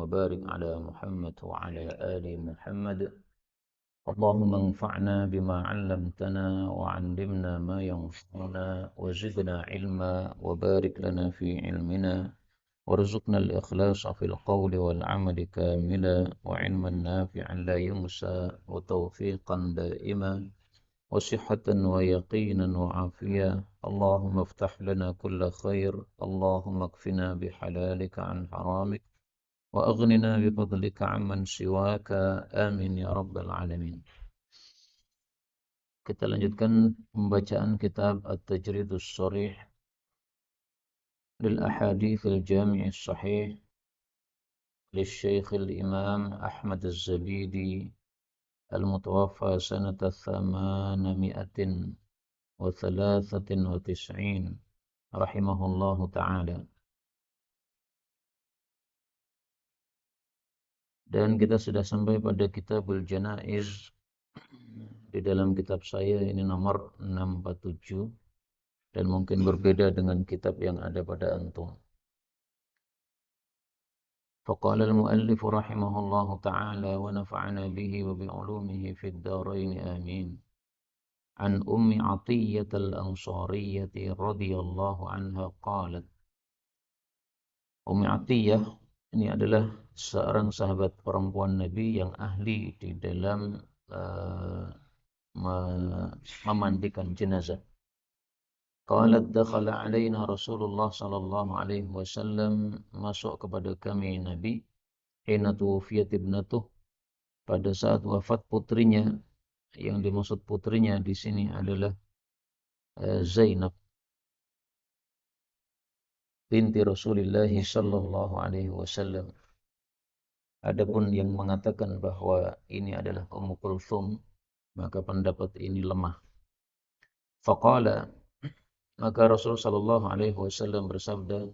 وبارك على محمد وعلى آل محمد. اللهم انفعنا بما علمتنا وعلمنا ما ينفعنا وزدنا علما وبارك لنا في علمنا وارزقنا الإخلاص في القول والعمل كاملا وعلما نافعا لا ينسى وتوفيقا دائما وصحة ويقينا وعافية. اللهم افتح لنا كل خير، اللهم اكفنا بحلالك عن حرامك وأغننا بفضلك عمن سواك. آمين يا رب العالمين. Kita lanjutkan pembacaan kitab At-Tajridus Sharih lil Ahadithil Jami' As-Sahih للشيخ الإمام أحمد الزبيدي المتوفى سنة 893 رحمه الله تعالى. Dan kita sudah sampai pada Kitabul Janaiz. Di dalam kitab saya ini nomor 647 dan mungkin berbeda dengan kitab yang ada pada antum. فقال المؤلف رحمه الله تعالى ونفعنا به وبعلومه في الدارين آمين. عن أم عطية الأنصارية رضي الله عنها قالت. Ummi Atiyah ini adalah seorang sahabat perempuan Nabi yang ahli di dalam memandikan jenazah. Qalat dakhala alaina Rasulullah sallallahu alaihi wasallam, masuk kepada kami Nabi hina tuwfiyat ibnatuh, pada saat wafat putrinya. Yang dimaksud putrinya di sini adalah Zainab binti Rasulullah sallallahu alaihi wasallam. Adapun yang mengatakan bahwa ini adalah Ummu Kulthum, maka pendapat ini lemah. Faqala, maka Rasul sallallahu alaihi wasallam bersabda,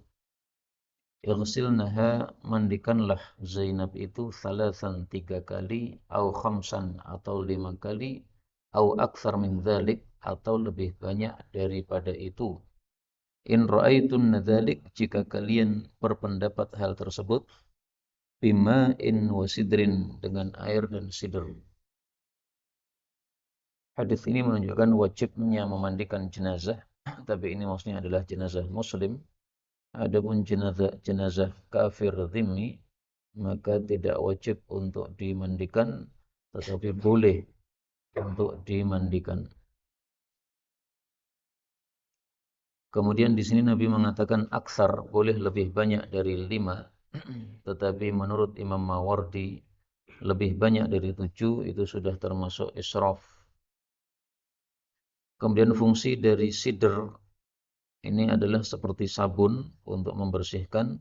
"Ighsilnaha, mandikanlah Zainab itu thalathan, 3 kali, au khamsan atau 5 kali, au aktsar min dzalik atau lebih banyak daripada itu. In ra'aitun dzalik, jika kalian berpendapat hal tersebut, bima'in wa sidrin, dengan air dan sidr." Hadis ini menunjukkan wajibnya memandikan jenazah, tapi ini maksudnya adalah jenazah muslim. Adapun jenazah kafir dhimmi, maka tidak wajib untuk dimandikan, tetapi boleh untuk dimandikan. Kemudian di sini Nabi mengatakan aksar, boleh lebih banyak dari 5, tetapi menurut Imam Mawardi lebih banyak dari 7 itu sudah termasuk israf. Kemudian fungsi dari sidr ini adalah seperti sabun untuk membersihkan,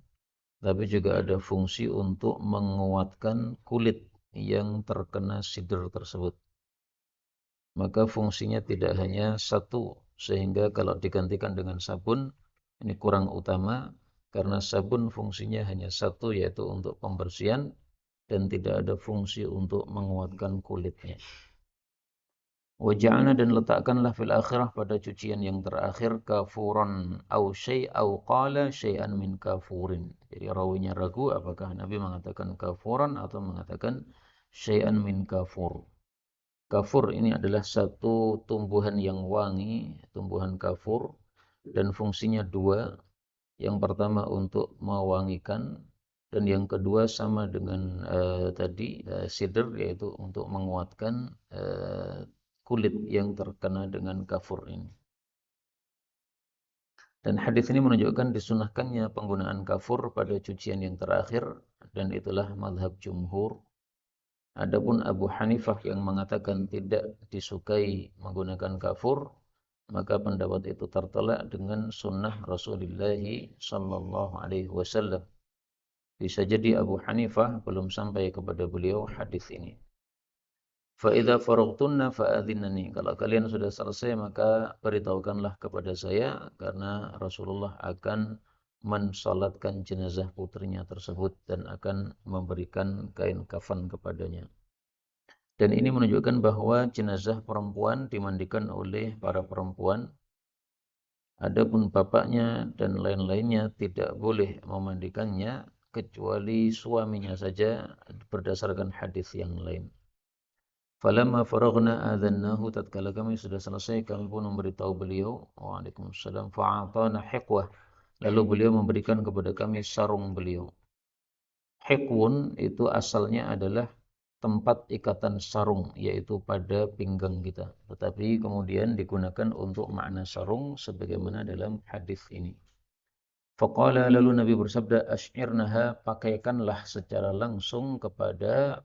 tapi juga ada fungsi untuk menguatkan kulit yang terkena sidr tersebut. Maka fungsinya tidak hanya satu, sehingga kalau digantikan dengan sabun ini kurang utama, karena sabun fungsinya hanya satu, yaitu untuk pembersihan dan tidak ada fungsi untuk menguatkan kulitnya. Waja'ana, dan letakkanlah fil akhirah, pada cucian yang terakhir, kafuran au qala syai'an min kafurin. Jadi rawinya ragu apakah Nabi mengatakan kafuran atau mengatakan syai'an min kafur. Kafur ini adalah satu tumbuhan yang wangi, tumbuhan kafur, dan fungsinya 2. Yang pertama untuk mewangikan, dan yang kedua sama dengan sidr, yaitu untuk menguatkan kulit yang terkena dengan kafur ini. Dan hadis ini menunjukkan disunahkannya penggunaan kafur pada cucian yang terakhir, dan itulah mazhab jumhur. Adapun Abu Hanifah yang mengatakan tidak disukai menggunakan kafur, maka pendapat itu tertolak dengan sunnah Rasulullah sallallahu alaihi wasallam. Bisa jadi Abu Hanifah belum sampai kepada beliau hadis ini. Fa idza faragtunna fa'adhinni, kalau kalian sudah selesai maka beritahukanlah kepada saya, karena Rasulullah akan mensalatkan jenazah putrinya tersebut dan akan memberikan kain kafan kepadanya. Dan ini menunjukkan bahwa jenazah perempuan dimandikan oleh para perempuan. Adapun bapaknya dan lain-lainnya tidak boleh memandikannya, kecuali suaminya saja berdasarkan hadis yang lain. Falamma faraghna adzannahu, tatkala kami sudah selesai kami pun memberitahu beliau. Waalaikumsalam. Fa'atana hiqwah, lalu beliau memberikan kepada kami sarung beliau. Hiqwun itu asalnya adalah tempat ikatan sarung, yaitu pada pinggang kita. Tetapi kemudian digunakan untuk makna sarung sebagaimana dalam hadis ini. Faqala, lalu Nabi bersabda, asy'irnaha, pakaikanlah secara langsung kepada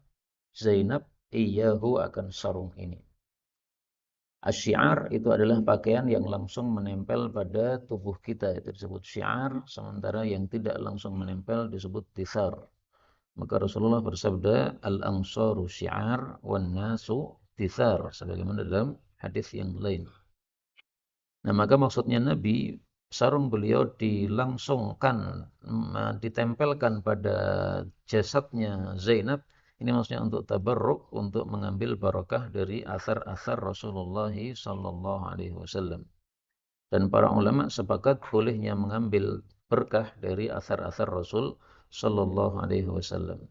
Zainab iyyahu, akan sarung ini. Asyiar itu adalah pakaian yang langsung menempel pada tubuh kita, itu disebut syiar, sementara yang tidak langsung menempel disebut tithar. Maka Rasulullah bersabda, al-ansaru syiar wan nasu tithar, sebagaimana dalam hadis yang lain. Nah, maka maksudnya Nabi, sarung beliau dilangsungkan, ditempelkan pada jasadnya Zainab. Ini maksudnya untuk tabarruk, untuk mengambil barakah dari asar-asar Rasulullah sallallahu alaihi wasallam. Dan para ulama sepakat bolehnya mengambil berkah dari asar-asar Rasul sallallahu alaihi wasallam.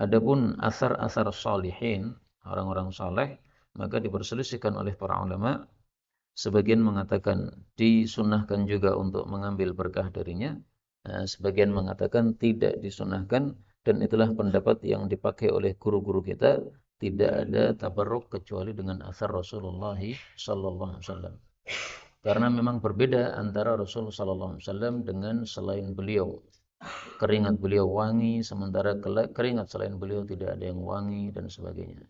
Adapun asar-asar salihin, orang-orang saleh, maka diperselisihkan oleh para ulama. Sebagian mengatakan disunnahkan juga untuk mengambil berkah darinya. Sebagian mengatakan tidak disunnahkan, dan itulah pendapat yang dipakai oleh guru-guru kita. Tidak ada tabarruk kecuali dengan asar Rasulullah sallallahu alaihi wasallam. Karena memang berbeda antara Rasul sallallahu alaihi wasallam dengan selain beliau. Keringat beliau wangi, sementara keringat selain beliau tidak ada yang wangi, dan sebagainya.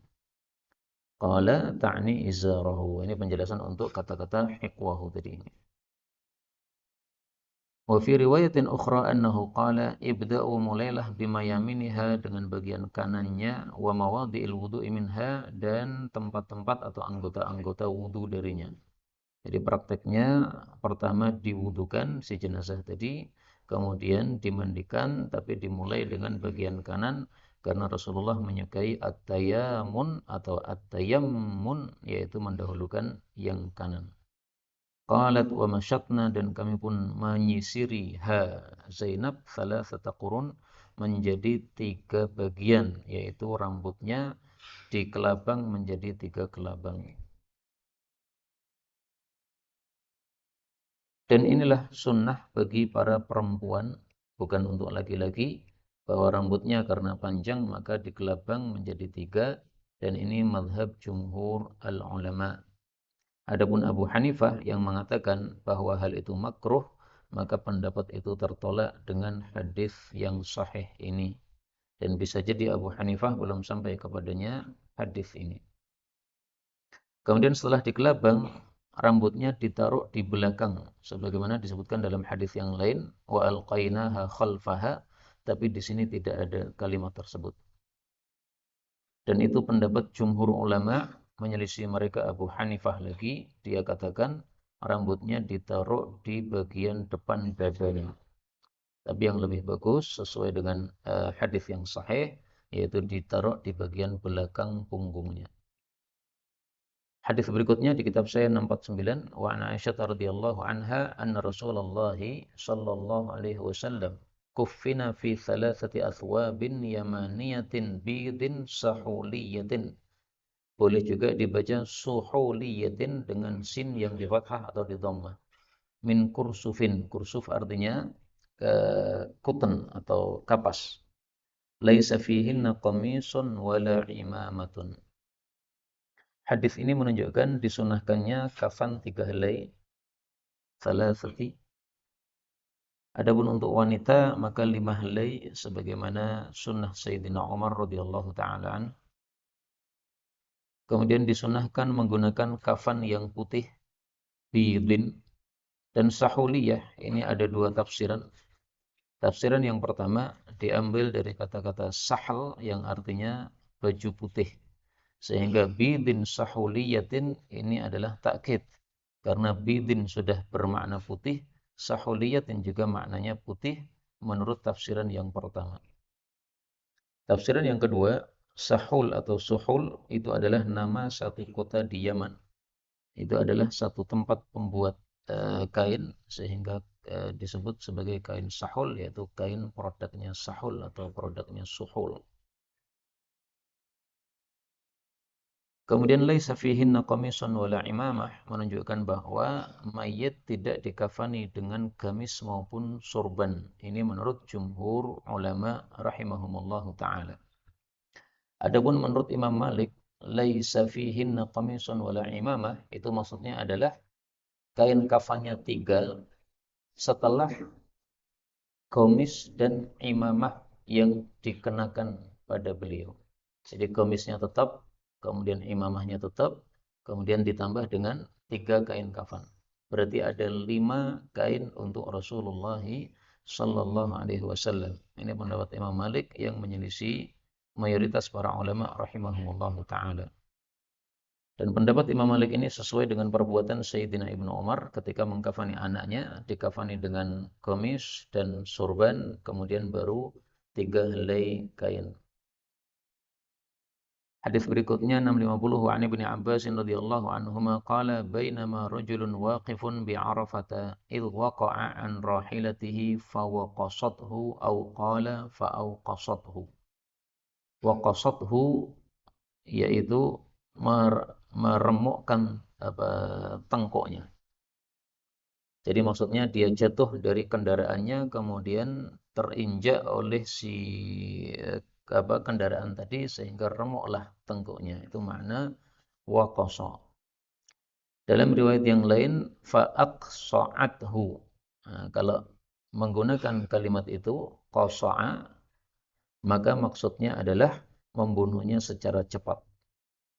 Qala ta'ni izarahu. Ini penjelasan untuk kata-kata hiqwahu tadi ini. Wa fi riwayatin ukhra annahu qala ibda'u, mulailah bima yaminiha, dengan bagian kanannya, wa mawadhi'il wudu'i minha, dan tempat-tempat atau anggota-anggota wudu darinya. Jadi prakteknya pertama diwudukan si jenazah tadi, kemudian dimandikan, tapi dimulai dengan bagian kanan karena Rasulullah menyukai at-tayammun atau at-tayammun, yaitu mendahulukan yang kanan. Qalat wa masyatna, dan kami pun menyisiri Zainab thalathata qurun, menjadi 3 bagian, yaitu rambutnya dikelabang menjadi 3 kelabang. Dan inilah sunnah bagi para perempuan, bukan untuk laki-laki, bahwa rambutnya karena panjang maka dikelabang menjadi 3, dan ini mazhab jumhur al-ulama. Adapun Abu Hanifah yang mengatakan bahwa hal itu makruh, maka pendapat itu tertolak dengan hadis yang sahih ini. Dan bisa jadi Abu Hanifah belum sampai kepadanya hadis ini. Kemudian setelah dikelabang, rambutnya ditaruh di belakang, sebagaimana disebutkan dalam hadis yang lain, wa alqainaha khalfaha, tapi di sini tidak ada kalimat tersebut. Dan itu pendapat jumhur ulama, menyelisih mereka Abu Hanifah lagi. Dia katakan rambutnya ditaruh di bagian depan dadanya. Tapi yang lebih bagus sesuai dengan hadis yang sahih, yaitu ditaruh di bagian belakang punggungnya. Hadis berikutnya di kitab saya 649, wa an Aisyah radhiyallahu anha anna Rasulullah sallallahu alaihi wasallam kuffina fi thalathati athwabin yamaniyatin bidin sahuliyatin. Boleh juga dibaca suhuliyatin dengan sin yang di fathah atau di dhammah. Min kursufin, kursuf artinya cotton atau kapas. Laisa fihinna qamisun wala imamatun. Hadis ini menunjukkan disunahkannya kafan 3 helai, salasati. Adapun untuk wanita maka 5 helai, sebagaimana sunnah Sayyidina Umar radhiyallahu taala an. Kemudian disunahkan menggunakan kafan yang putih, bidin, dan sahuliyah. Ini ada 2 tafsiran. Tafsiran yang pertama diambil dari kata-kata sahal yang artinya baju putih. Sehingga bidin sahuliyatin ini adalah takkid. Karena bidin sudah bermakna putih, sahuliyatin juga maknanya putih menurut tafsiran yang pertama. Tafsiran yang kedua, sahul atau suhul itu adalah nama satu kota di Yaman. Itu adalah satu tempat pembuat kain, sehingga disebut sebagai kain sahul, yaitu kain produknya sahul atau produknya suhul. Kemudian laisa fihinna qamisun wala imamah, menunjukkan bahwa mayit tidak dikafani dengan gamis maupun sorban. Ini menurut jumhur ulama rahimahumullahu taala. Adapun menurut Imam Malik, laisa fihinna qamisun wala imamah, itu maksudnya adalah kain kafannya 3 setelah gamis dan imamah yang dikenakan pada beliau. Jadi gamisnya tetap, kemudian imamahnya tetap, kemudian ditambah dengan 3 kain kafan. Berarti ada 5 kain untuk Rasulullah sallallahu alaihi wasallam. Ini pendapat Imam Malik yang menyelisih mayoritas para ulama rahimahumullahu taala. Dan pendapat Imam Malik ini sesuai dengan perbuatan Sayyidina Ibnu Umar ketika mengkafani anaknya, dikafani dengan gamis dan sorban, kemudian baru 3 helai kain. Hadis berikutnya 650 wa Ibnu Abbas radhiyallahu anhuma qala bainama rajulun waqifun bi Arafata id waqa'a an rahilatihi fa waqasathu aw qala fa awqasathu. Waqasathu yaitu meremukkan tengkuknya. Jadi maksudnya dia jatuh dari kendaraannya kemudian terinjak oleh si kendaraan tadi sehingga remuklah tengkuknya. Itu makna waqasa. Dalam riwayat yang lain fa'aqsa'athu. Nah, kalau menggunakan kalimat itu qasa'a, maka maksudnya adalah membunuhnya secara cepat.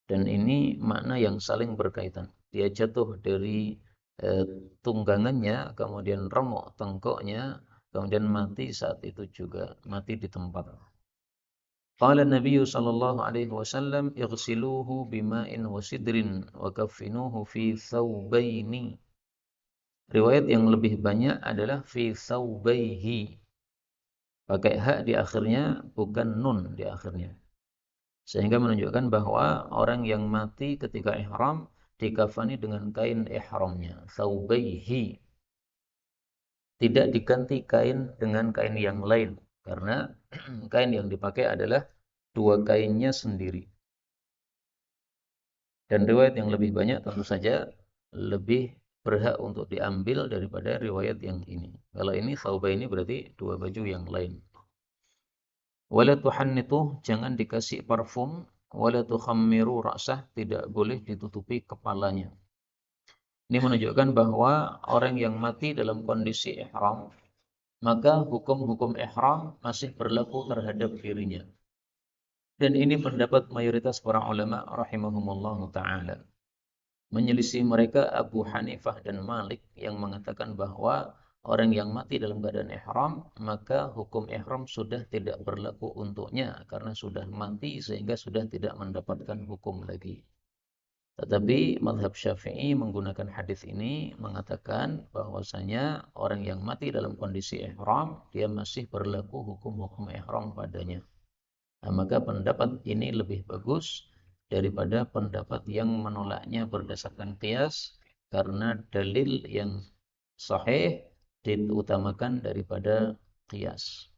Dan ini makna yang saling berkaitan. Dia jatuh dari tunggangannya, kemudian remuk tengkuknya, kemudian mati saat itu juga, mati di tempat. Qala Nabi sallallahu alaihi wasallam ighsiluhu bima'in wa sidrin wa kaffinuhu fi thawbaini. Riwayat yang lebih banyak adalah fi thawbaihi. Pakai hak di akhirnya, bukan nun di akhirnya. Sehingga menunjukkan bahwa orang yang mati ketika ihram dikafani dengan kain ihramnya, thawbaihi. Tidak diganti kain dengan kain yang lain karena kain yang dipakai adalah 2 kainnya sendiri. Dan riwayat yang lebih banyak tentu saja lebih berhak untuk diambil daripada riwayat yang ini. Kalau ini thawbaini berarti 2 baju yang lain. Wala tuhannitu, jangan dikasih parfum. Wala tukhammiru ra'sah, tidak boleh ditutupi kepalanya. Ini menunjukkan bahwa orang yang mati dalam kondisi ihram, maka hukum-hukum ihram masih berlaku terhadap dirinya. Dan ini pendapat mayoritas para ulama rahimahumullah ta'ala. Menyelisih mereka Abu Hanifah dan Malik yang mengatakan bahwa orang yang mati dalam keadaan ihram, maka hukum ihram sudah tidak berlaku untuknya karena sudah mati sehingga sudah tidak mendapatkan hukum lagi. Tetapi mazhab Syafi'i menggunakan hadis ini mengatakan bahwasanya orang yang mati dalam kondisi ihram, dia masih berlaku hukum-hukum ihram padanya. Nah, maka pendapat ini lebih bagus daripada pendapat yang menolaknya berdasarkan qiyas, karena dalil yang sahih diutamakan daripada qiyas.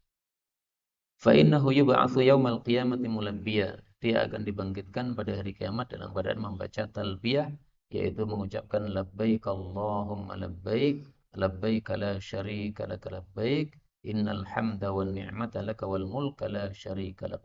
Fa innahu yub'atsu yaumal qiyamati mulabbiya. Dia akan dibangkitkan pada hari kiamat dalam keadaan membaca talbiyah, yaitu mengucapkan labbaik Allahumma labbaik, labbaik la syarika lak labbaik, innal hamda wan ni'mata lak wal mulka la syarika lak.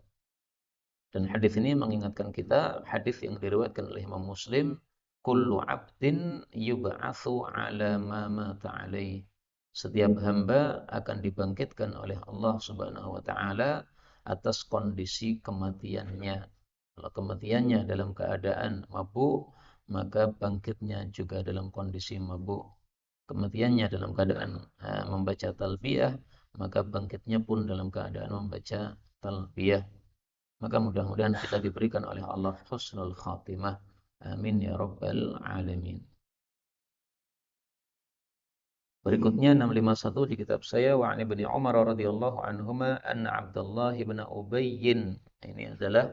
Dan hadis ini mengingatkan kita hadis yang diriwayatkan oleh Imam Muslim, kullu 'abdin yub'atsu 'ala ma mata 'alaihi. Setiap hamba akan dibangkitkan oleh Allah Subhanahu wa taala atas kondisi kematiannya. Kalau kematiannya dalam keadaan mabuk, maka bangkitnya juga dalam kondisi mabuk. Kematiannya dalam keadaan membaca talbiyah, maka bangkitnya pun dalam keadaan membaca talbiyah. Maka mudah-mudahan kita diberikan oleh Allah husnul khatimah. Amin ya rabbal alamin. Berikutnya 651 di kitab saya, wa an Ibnu Umar radhiyallahu anhuma anna Abdullah bin Ubay. Ini adalah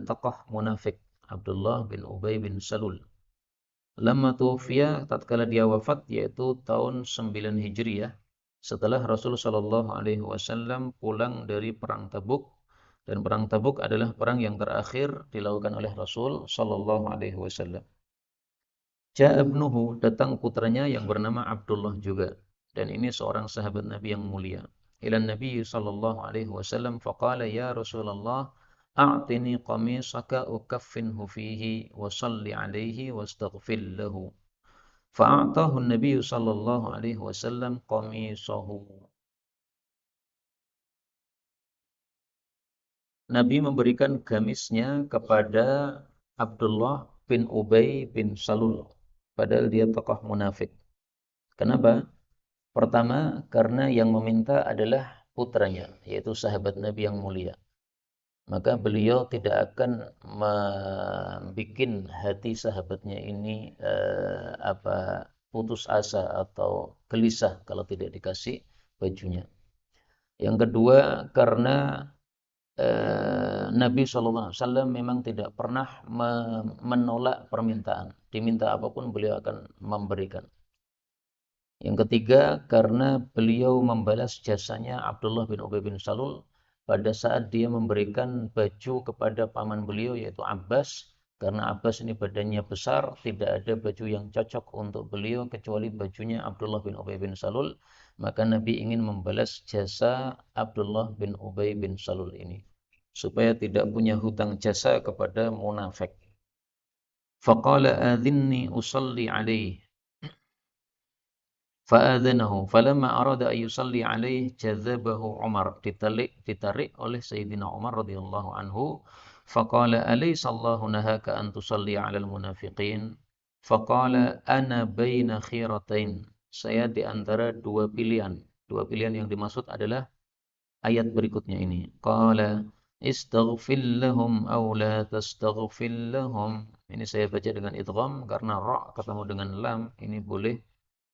tokoh munafik, Abdullah bin Ubay bin Salul. Lamma tuwfiya, tatkala dia wafat, yaitu tahun 9 Hijriah, setelah Rasul Shallallahu Alaihi Wasallam pulang dari perang Tabuk, dan perang Tabuk adalah perang yang terakhir dilakukan oleh Rasul Shallallahu Alaihi Wasallam. Ja'a ibnuhu, datang putranya yang bernama Abdullah juga, dan ini seorang sahabat Nabi yang mulia. Ila Nabi sallallahu alaihi wasallam faqala ya Rasulullah a'tini qamisaka ukaffinhu fihi wa salli alaihi wastaghfir lahu. Fa'atahu Nabi sallallahu alaihi wasallam qamisahu. Nabi memberikan gamisnya kepada Abdullah bin Ubay bin Salul, padahal dia tokoh munafik. Kenapa? Pertama, karena yang meminta adalah putranya, yaitu sahabat Nabi yang mulia. Maka beliau tidak akan membuat hati sahabatnya ini putus asa atau gelisah kalau tidak dikasih bajunya. Yang kedua, karena Nabi SAW memang tidak pernah menolak permintaan. Diminta apapun beliau akan memberikan. Yang ketiga, karena beliau membalas jasanya Abdullah bin Ubay bin Salul pada saat dia memberikan baju kepada paman beliau yaitu Abbas. Karena Abbas ini badannya besar, tidak ada baju yang cocok untuk beliau kecuali bajunya Abdullah bin Ubay bin Salul. Maka Nabi ingin membalas jasa Abdullah bin Ubay bin Salul ini, supaya tidak punya hutang jasa kepada munafik. Faqala adhinni usalli alaih. Fa'adhanahu falamma arada an yusalli alaihi jazabahu Umar, ditarik oleh Sayyidina Umar radhiyallahu anhu. Faqala alaysa Allahu nahaka an tusalli 'alal munafiqin? Faqala ana baina khiratain, saya di antara dua pilihan. Dua pilihan yang dimaksud adalah ayat berikutnya ini. Qala istaghfir lahum aw la tastaghfir lahum. Ini saya baca dengan idgham karena ra ketemu dengan lam, ini boleh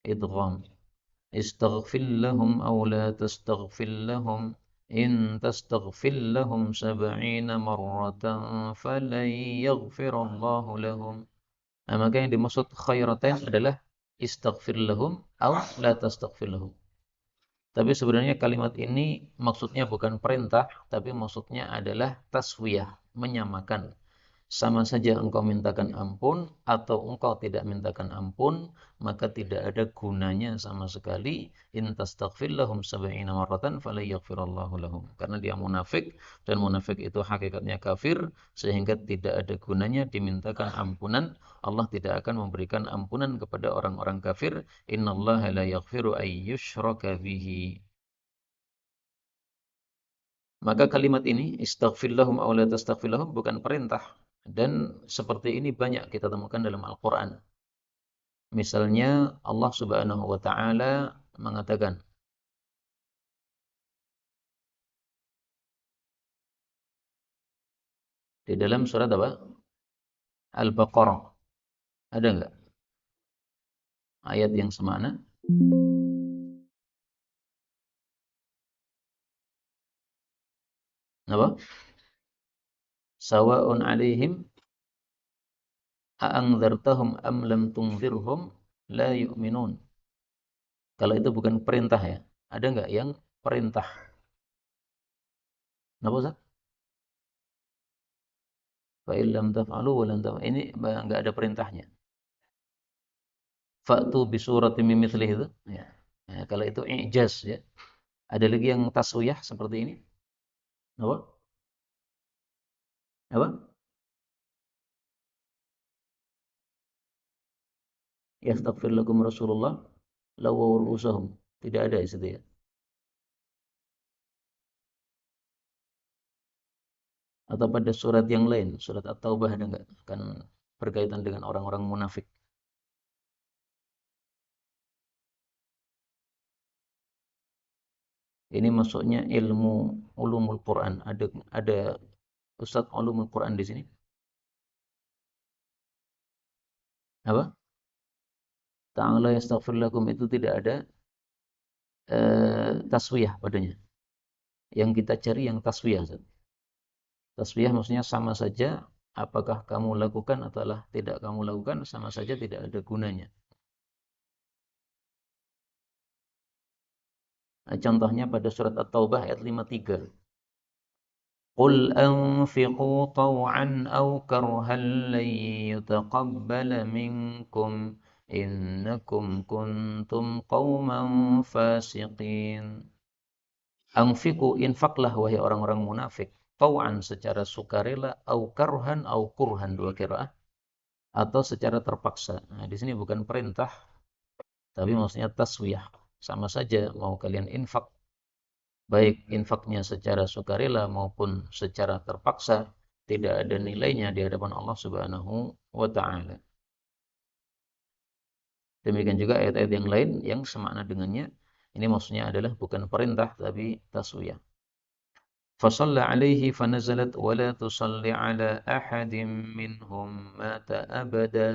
idgham. Istaghfir lahum aw la tastaghfir lahum in tastaghfir lahum 70 marratan falan yaghfirallahu lahum. Nah, maka yang dimaksud khairatain adalah istaghfir lahum aw la tastaghfir lahum. Tapi sebenarnya kalimat ini maksudnya bukan perintah, tapi maksudnya adalah taswiyah, menyamakan. Sama saja engkau mintakan ampun atau engkau tidak mintakan ampun, maka tidak ada gunanya sama sekali. In tastaghfir lahum 70 marratan fala yaghfirallahu lahum. Karena dia munafik, dan munafik itu hakikatnya kafir, sehingga tidak ada gunanya dimintakan ampunan. Allah tidak akan memberikan ampunan kepada orang-orang kafir. Innallaha la yaghfiru ay yushraka bihi. Maka kalimat ini, istaghfir lahum aw la tastaghfir lahum, bukan perintah. Dan seperti ini banyak kita temukan dalam Al-Quran. Misalnya Allah Subhanahu wa Ta'ala mengatakan di dalam surat apa? Al-Baqarah. Ada enggak ayat yang semana? Apa? Sawa'un 'alaihim a'anzartahum am lam tunzirhum la yu'minun. Kalau itu bukan perintah ya. Ada enggak yang perintah? Napa Ustaz? Fa illam taf'alu wa lam taf'alu. Ini enggak ada perintahnya. Fa'tu bi suratin min mithlihi itu. Ya. Nah, kalau itu i'jaz ya. Ada lagi yang taswiyah seperti ini? Apa? Apa? Yastaghfir lakum Rasulullah lawaw ru'usahum. Tidak ada di situ ya. Atau pada surat yang lain, surat At-Taubah ada enggak? Kan berkaitan dengan orang-orang munafik. Ini masuknya ilmu ulumul Quran. Ada Ustaz ulumul Quran di sini? Apa? Ta'ala yastaghfir lakum itu tidak ada taswiyah padanya. Yang kita cari yang taswiyah. Taswiyah maksudnya sama saja apakah kamu lakukan atau tidak kamu lakukan, sama saja tidak ada gunanya. Nah, contohnya pada surat At-Taubah ayat 53. Qul anfiqu taw'an aw karhan lan yutaqabbala minkum innakum kuntum qauman fasiqin. Anfiqu, infaklah wahai orang-orang munafik, taw'an secara sukarela, au karhan au kurhan, dua qiraah, atau secara terpaksa. Nah, di sini bukan perintah, tapi maksudnya taswiyah. Sama saja mau kalian infak, baik infaknya secara sukarela maupun secara terpaksa, tidak ada nilainya di hadapan Allah Subhanahu wa taala. Demikian juga ayat-ayat yang lain yang semakna dengannya. Ini maksudnya adalah bukan perintah tapi taswiyah. فصلى عليه فنزلت ولا تصلي على أحد منهم مات أبدا.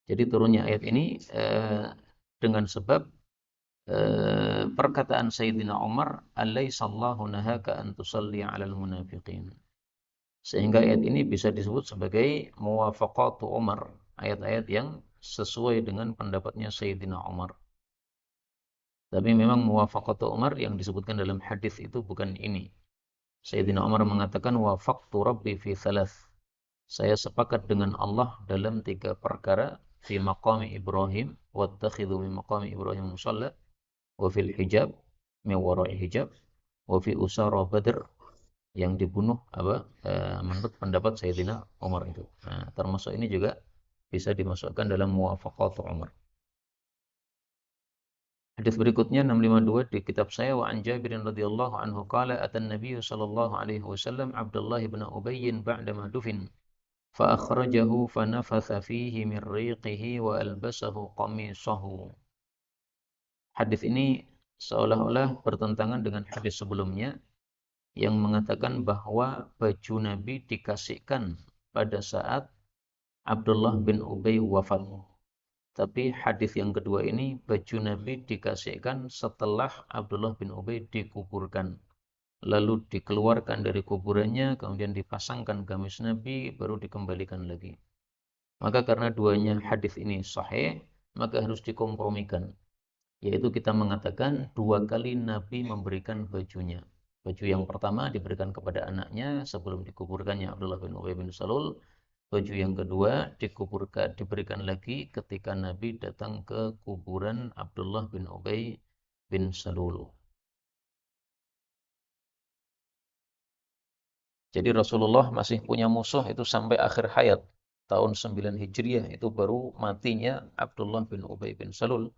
Jadi turunnya ayat ini dengan sebab perkataan Sayyidina Umar, "Alaihissallahu nahaka an tusalli 'alal munafiqin." Sehingga ayat ini bisa disebut sebagai muwafaqatu Umar, ayat-ayat yang sesuai dengan pendapatnya Sayyidina Umar. Tapi memang muwafaqatu Umar yang disebutkan dalam hadis itu bukan ini. Sayyidina Umar mengatakan wafaqtu rabbi fi thalath. Saya sepakat dengan Allah dalam 3 perkara, fi maqami Ibrahim wattakhidhu min maqami Ibrahim musalla wa fil hijab min wara'i hijab wa fi usara Badr, yang dibunuh menurut pendapat Sayyidina Umar itu. Nah, termasuk ini juga bisa dimasukkan dalam muwafaqat Umar. Hadis berikutnya 652 di kitab saya, wa an Jabir radhiyallahu anhu qala atan Nabiy sallallahu alaihi wasallam Abdullah bin Ubay ba'dama dufin fa akhrajahu fa nafatha fihi min riqihi wa albasahu qamisahu. Hadis ini seolah-olah bertentangan dengan hadis sebelumnya yang mengatakan bahwa baju Nabi dikasihkan pada saat Abdullah bin Ubay wafat. Tapi hadis yang kedua ini, baju Nabi dikasihkan setelah Abdullah bin Ubay dikuburkan. Lalu dikeluarkan dari kuburannya, kemudian dipasangkan gamis Nabi, baru dikembalikan lagi. Maka karena duanya hadis ini sahih, maka harus dikompromikan. Yaitu kita mengatakan 2 kali Nabi memberikan bajunya. Baju yang pertama diberikan kepada anaknya sebelum dikuburkannya Abdullah bin Ubay bin Salul. Baju yang kedua diberikan lagi ketika Nabi datang ke kuburan Abdullah bin Ubay bin Salul. Jadi Rasulullah masih punya musuh itu sampai akhir hayat. Tahun 9 Hijriah itu baru matinya Abdullah bin Ubay bin Salul.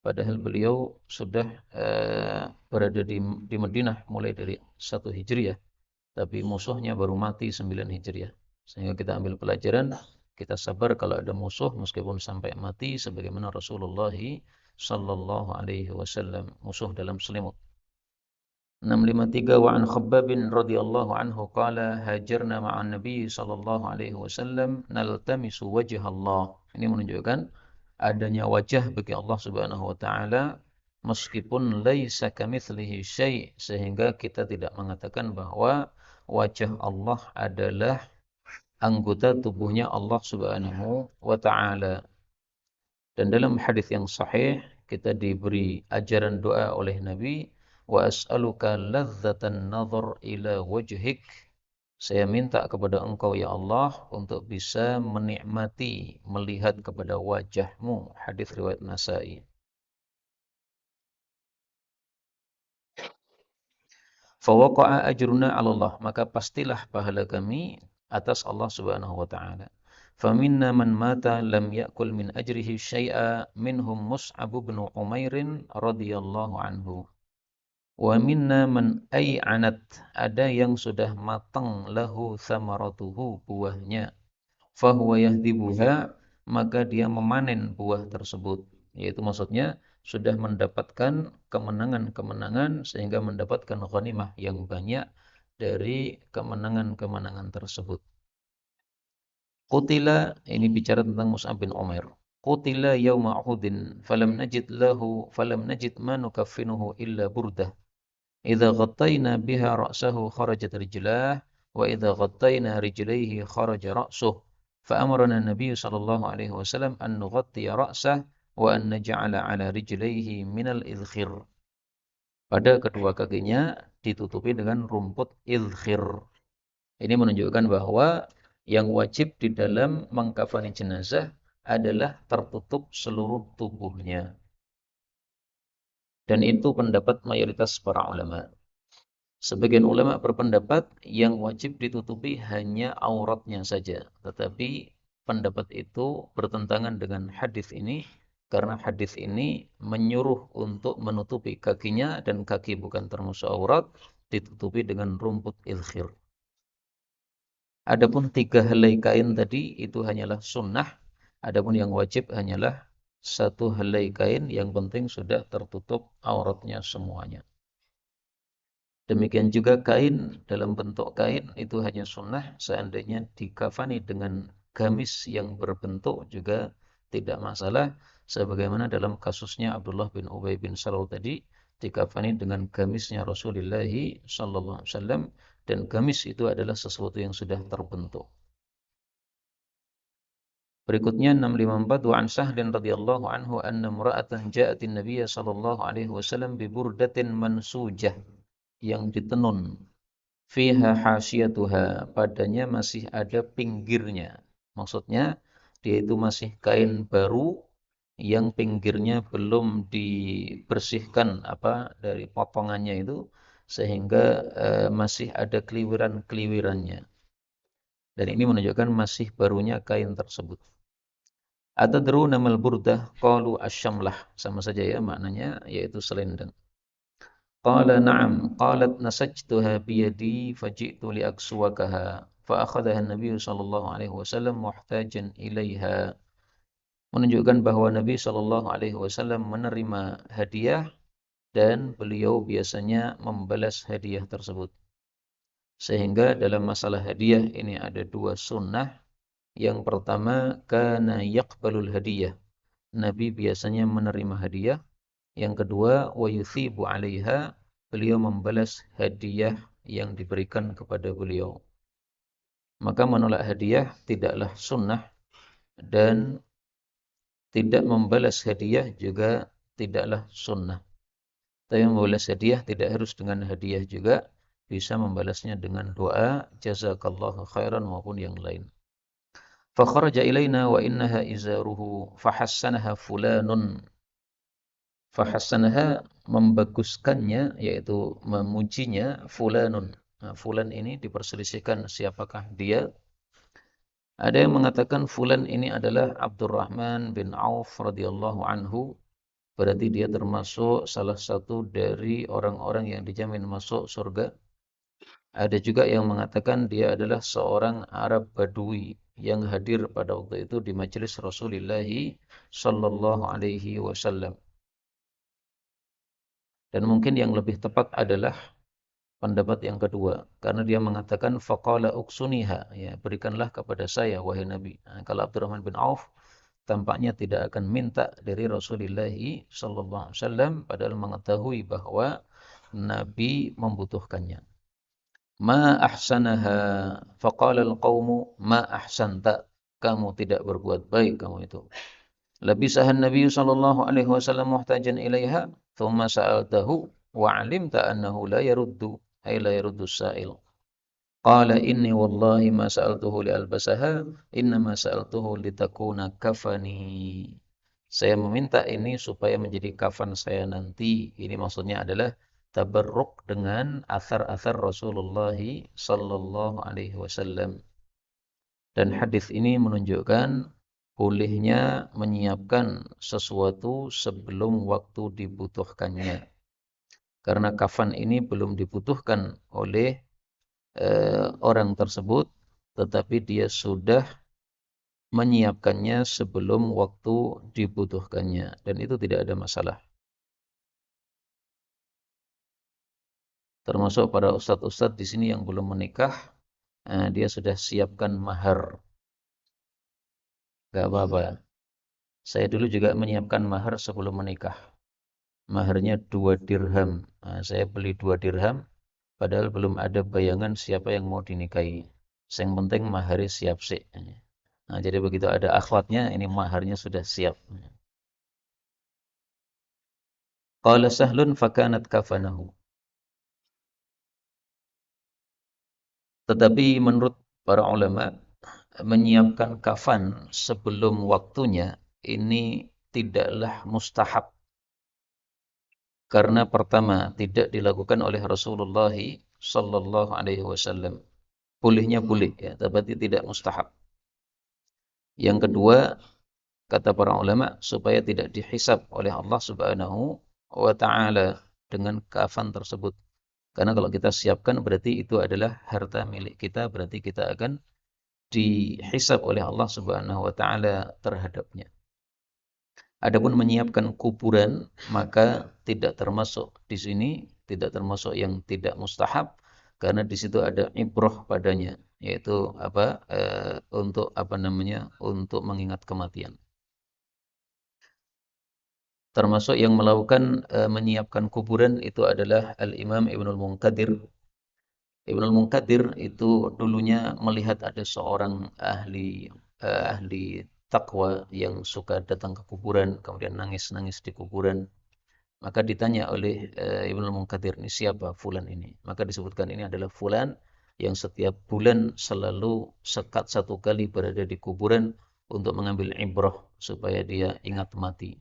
Padahal beliau sudah berada di Madinah mulai dari 1 Hijriah. Tapi musuhnya baru mati 9 Hijriah. Sehingga kita ambil pelajaran, kita sabar kalau ada musuh meskipun sampai mati, sebagaimana Rasulullah sallallahu alaihi wasallam, musuh dalam selimut. 653 wa an Khabbab radhiyallahu anhu qala hajarna ma'an Nabi sallallahu alaihi wasallam naltamisu wajh Allah. Ini menunjukkan adanya wajah bagi Allah Subhanahu wa taala meskipun laisa kamitslihi syai', sehingga kita tidak mengatakan bahwa wajah Allah adalah anggota tubuhnya Allah Subhanahu wa taala. Dan dalam hadis yang sahih kita diberi ajaran doa oleh Nabi, wa as'aluka ladzatan nazar ila wajhik. Saya minta kepada engkau ya Allah untuk bisa menikmati melihat kepada wajahmu. Hadis riwayat Nasa'i. Fawaqa'a ajruna 'ala Allah, maka pastilah pahala kami atas Allah Subhanahu wa taala. Faminna man mata lam ya'kul min ajrihi syai'a minhum Mus'ab bin Umair radhiyallahu anhu. Wa minna man ay'anat, ada yang sudah matang lahu thamaratuhu, buahnya. Fahuwa yahdibuha, maka dia memanen buah tersebut. Yaitu maksudnya sudah mendapatkan kemenangan-kemenangan sehingga mendapatkan ghanimah yang banyak dari kemenangan-kemenangan tersebut. Qutila, ini bicara tentang Mus'ab bin Umair. Qutila yawma Uhudin falam najid ma nukaffinuhu illa burdah. Idza ghattayna biha ra'sahu kharajat rijlah wa idza ghattayna rijlaihi kharaja ra'suh fa amarna an-nabiy sallallahu alaihi wasallam an nughatti ra'sah wa an naj'ala 'ala rijlaihi minal idkhir. Pada kedua kakinya ditutupi dengan rumput idkhir. Ini menunjukkan bahwa yang wajib di dalam mengkafani jenazah adalah tertutup seluruh tubuhnya. Dan itu pendapat mayoritas para ulama. Sebagian ulama berpendapat yang wajib ditutupi hanya auratnya saja. Tetapi pendapat itu bertentangan dengan hadis ini. Karena hadis ini menyuruh untuk menutupi kakinya dan kaki bukan termasuk aurat, ditutupi dengan rumput idkhir. Adapun 3 helai kain tadi itu hanyalah sunnah. Adapun yang wajib hanyalah 1 helai kain, yang penting sudah tertutup auratnya semuanya. Demikian juga kain dalam bentuk kain itu hanya sunnah, seandainya dikafani dengan gamis yang berbentuk juga tidak masalah, sebagaimana dalam kasusnya Abdullah bin Ubay bin Salul tadi dikafani dengan gamisnya Rasulullah sallallahu alaihi wasallam, dan gamis itu adalah sesuatu yang sudah terbentuk. Berikutnya 654, wa an Sahlin radhiyallahu anhu anna imra'atan ja'atin nabiyya sallallahu alaihi wasallam bi burdatin mansujah, yang ditenun, fiha hasyatuha, padanya masih ada pinggirnya. Maksudnya dia itu masih kain baru yang pinggirnya belum dibersihkan dari potongannya itu, sehingga masih ada keliwiran-keliwirannya. Dan ini menunjukkan masih barunya kain tersebut. Atadruna mal burdah? Qalu asyamlah. Sama saja ya maknanya, yaitu selendang. Qala na'am. Qalat nasajtuha biyadi faji'tu liaksuwakaha. Fa'akhadaha Nabi sallallahu alaihi wasallam muhtajan ilaiha. Menunjukkan bahwa Nabi sallallahu alaihi wasallam menerima hadiah dan beliau biasanya membalas hadiah tersebut. Sehingga dalam masalah hadiah ini ada 2 sunnah. Yang pertama, kana yaqbalul hadiyah. Nabi biasanya menerima hadiah. Yang kedua, wa yuthibu 'alaiha. Beliau membalas hadiah yang diberikan kepada beliau. Maka menolak hadiah tidaklah sunnah, dan tidak membalas hadiah juga tidaklah sunnah. Tapi membalas hadiah tidak harus dengan hadiah juga, bisa membalasnya dengan doa jazakallahu khairan maupun yang lain. Fakharaja ilaina wa innaha izaruhu fahassanaha fulanun. Fahassanaha, membaguskannya, yaitu memujinya, fulanun. Nah, fulan ini diperselisihkan siapakah dia. Ada yang mengatakan fulan ini adalah Abdurrahman bin Auf radhiyallahu anhu. Berarti dia termasuk salah satu dari orang-orang yang dijamin masuk surga. Ada juga yang mengatakan dia adalah seorang Arab Badui yang hadir pada waktu itu di majelis Rasulullah sallallahu alaihi wasallam. Dan mungkin yang lebih tepat adalah pendapat yang kedua, karena dia mengatakan faqala uksuniha, ya, berikanlah kepada saya wahai Nabi. Nah, kalau Abdurrahman bin Auf tampaknya tidak akan minta dari Rasulullah sallallahu alaihi wasallam, padahal mengetahui bahwa Nabi membutuhkannya. Ma ahsanaha, faqala al-qawmu ma ahsanta, kamu tidak berbuat baik kamu itu. Labisahan Nabi sallallahu alaihi wasallam muhtajan ilaiha, thumma sa'altahu wa 'alimta annahu la yaruddu, ay la yaruddu sa'il. Qala inni wallahi ma sa'altuhu li'albasaha, innama sa'altuhu litakuna kafani. Saya meminta ini supaya menjadi kafan saya nanti. Ini maksudnya adalah tabarruk dengan athar-athar Rasulullah sallallahu alaihi wasallam. Dan hadis ini menunjukkan bolehnya menyiapkan sesuatu sebelum waktu dibutuhkannya. Karena kafan ini belum dibutuhkan oleh orang tersebut, tetapi dia sudah menyiapkannya sebelum waktu dibutuhkannya, dan itu tidak ada masalah. Termasuk para ustadz-ustadz di sini yang belum menikah, dia sudah siapkan mahar. Gak apa-apa. Saya dulu juga menyiapkan mahar sebelum menikah. Maharnya 2 dirham. Saya beli 2 dirham, Padahal belum ada bayangan siapa yang mau dinikahi. Yang penting maharnya siap sih. Nah, jadi begitu ada akhwatnya, ini maharnya sudah siap. Qala Sahlun fakanat kafanahu. Tetapi menurut para ulama, menyiapkan kafan sebelum waktunya ini tidaklah mustahab. Karena pertama, tidak dilakukan oleh Rasulullah sallallahu alaihi wasallam. Bolehnya boleh ya, tapi tidak mustahab. Yang kedua, kata para ulama, supaya tidak dihisab oleh Allah Subhanahu wa taala dengan kafan tersebut. Karena kalau kita siapkan berarti itu adalah harta milik kita, berarti kita akan dihisab oleh Allah Subhanahu wa taala terhadapnya. Adapun menyiapkan kuburan maka tidak termasuk di sini, tidak termasuk yang tidak mustahab karena di situ ada ibrah padanya, yaitu untuk untuk mengingat kematian. Termasuk yang melakukan menyiapkan kuburan itu adalah Al-Imam Ibnul Munkadir. Ibnul Munkadir itu dulunya melihat ada seorang ahli takwa yang suka datang ke kuburan, kemudian nangis-nangis di kuburan. Maka ditanya oleh Ibnul Munkadir, ini siapa fulan ini? Maka disebutkan ini adalah fulan yang setiap bulan selalu sekat satu kali berada di kuburan untuk mengambil ibrah supaya dia ingat mati.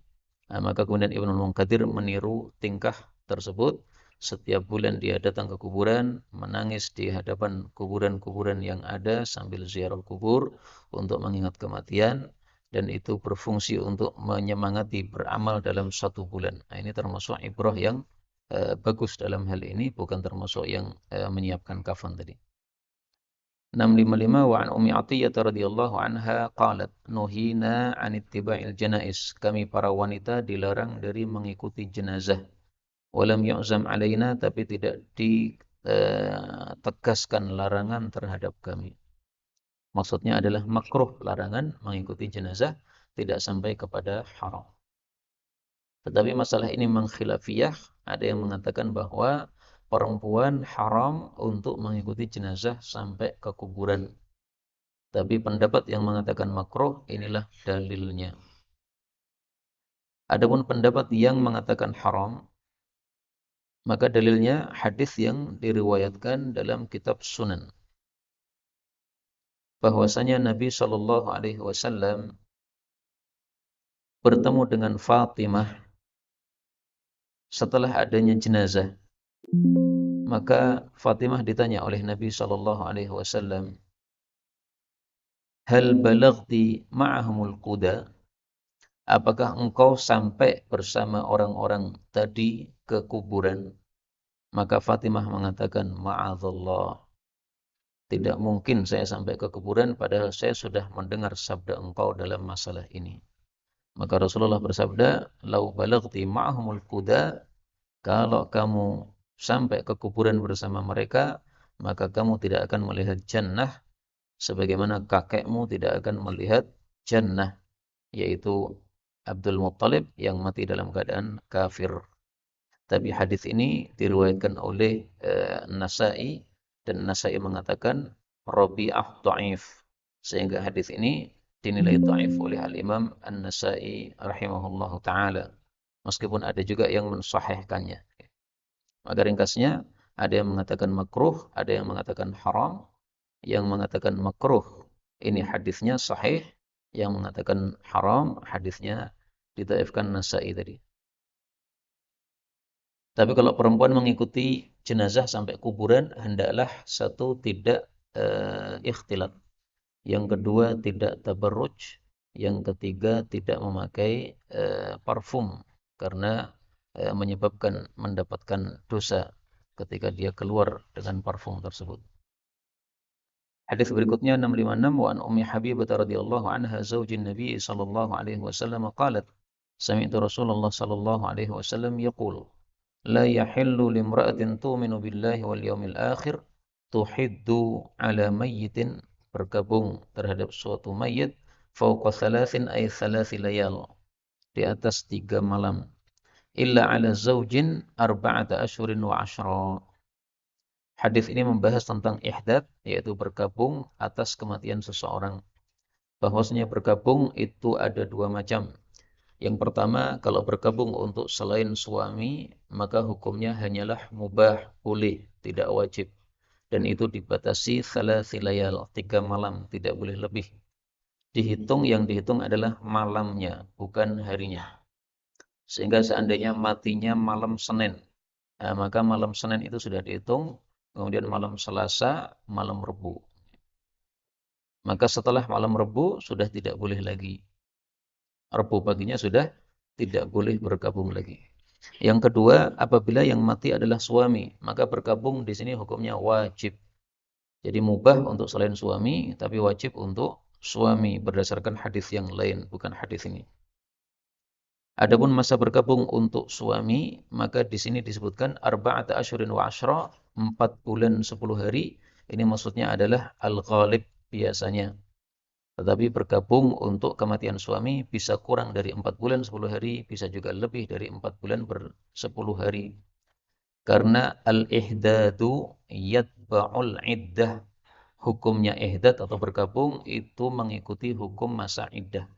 Nah, maka kemudian Ibnul Munkadir meniru tingkah tersebut. Setiap bulan dia datang ke kuburan, menangis di hadapan kuburan-kuburan yang ada sambil ziarah kubur untuk mengingat kematian, dan itu berfungsi untuk menyemangati beramal dalam satu bulan. Nah, ini termasuk ibrah yang bagus dalam hal ini, bukan termasuk yang menyiapkan kafan tadi. 655 wa an Ummi Athiyyah radhiyallahu anha qalat nuhina an ittiba'il janais. Kami para wanita dilarang dari mengikuti jenazah. Walam yu'zam alaina, tapi tidak ditegaskan larangan terhadap kami. Maksudnya adalah makruh, larangan mengikuti jenazah, tidak sampai kepada haram. Tetapi masalah ini mengkhilafiyah, ada yang mengatakan bahwa perempuan haram untuk mengikuti jenazah sampai ke kuburan. Tapi pendapat yang mengatakan makruh, inilah dalilnya. Adapun pendapat yang mengatakan haram, maka dalilnya hadis yang diriwayatkan dalam kitab Sunan. Bahwasanya Nabi Shallallahu Alaihi Wasallam bertemu dengan Fatimah setelah adanya jenazah. Maka Fatimah ditanya oleh Nabi Shallallahu Alaihi Wasallam, hal balagti ma'ahumul quda? Apakah engkau sampai bersama orang-orang tadi ke kuburan? Maka Fatimah mengatakan, ma'adzallah. Tidak mungkin saya sampai ke kuburan padahal saya sudah mendengar sabda engkau dalam masalah ini. Maka Rasulullah bersabda, lau balagti ma'ahumul quda, kalau kamu sampai ke kuburan bersama mereka, maka kamu tidak akan melihat jannah sebagaimana kakekmu tidak akan melihat jannah, yaitu Abdul Muttalib yang mati dalam keadaan kafir. Tapi hadis ini diriwayatkan oleh Nasai, dan Nasai mengatakan Rabi'ah dhaif, sehingga hadis ini dinilai dhaif oleh Al-Imam An-Nasai rahimahullahu taala. Meskipun ada juga yang mensahihkannya. Maka ringkasnya, ada yang mengatakan makruh, ada yang mengatakan haram. Yang mengatakan makruh, ini hadisnya sahih. Yang mengatakan haram, hadisnya didhaifkan Nasai tadi. Tapi kalau perempuan mengikuti jenazah sampai kuburan, hendaklah satu tidak ikhtilat. Yang kedua tidak tabarruj. Yang ketiga tidak memakai parfum karena menyebabkan mendapatkan dosa ketika dia keluar dengan parfum tersebut. Hadis berikutnya 656 wa an Ummi Habibah radhiyallahu anha zaujin Nabi sallallahu alaihi wasallam qalat sami'tu Rasulullah sallallahu alaihi wasallam yaqul la yahillu limra'atin tu'minu billahi wal yawmil akhir tuhiddu ala mayyitin, bergabung terhadap suatu mayit fauqa thalathin ay thalathi layal, di atas 3 malam, illa ala zaujin arba'ata ashhurin wa ashra, Hadis ini membahas tentang ihdad, yaitu bergabung atas kematian seseorang. Bahwasanya bergabung itu ada dua macam. Yang pertama, kalau bergabung untuk selain suami, maka hukumnya hanyalah mubah, boleh, tidak wajib. Dan itu dibatasi salasilayal, 3 malam, tidak boleh lebih. Yang dihitung adalah malamnya, bukan harinya. Sehingga seandainya matinya malam Senin, maka malam Senin itu sudah dihitung, kemudian malam Selasa, malam Rebu. Maka setelah malam Rebu sudah tidak boleh lagi. Rebu paginya sudah tidak boleh bergabung lagi. Yang kedua, apabila yang mati adalah suami, maka bergabung di sini hukumnya wajib. Jadi mubah untuk selain suami, tapi wajib untuk suami berdasarkan hadis yang lain, bukan hadis ini. Adapun masa bergabung untuk suami, maka di sini disebutkan arba'ata asyhurin wa asyra, 4 bulan 10 hari. Ini maksudnya adalah al-ghalib biasanya. Tetapi bergabung untuk kematian suami bisa kurang dari 4 bulan 10 hari, bisa juga lebih dari 4 bulan 10 hari. Karena al-ihdadu yatba'ul iddah. Hukumnya ihdad atau bergabung itu mengikuti hukum masa iddah.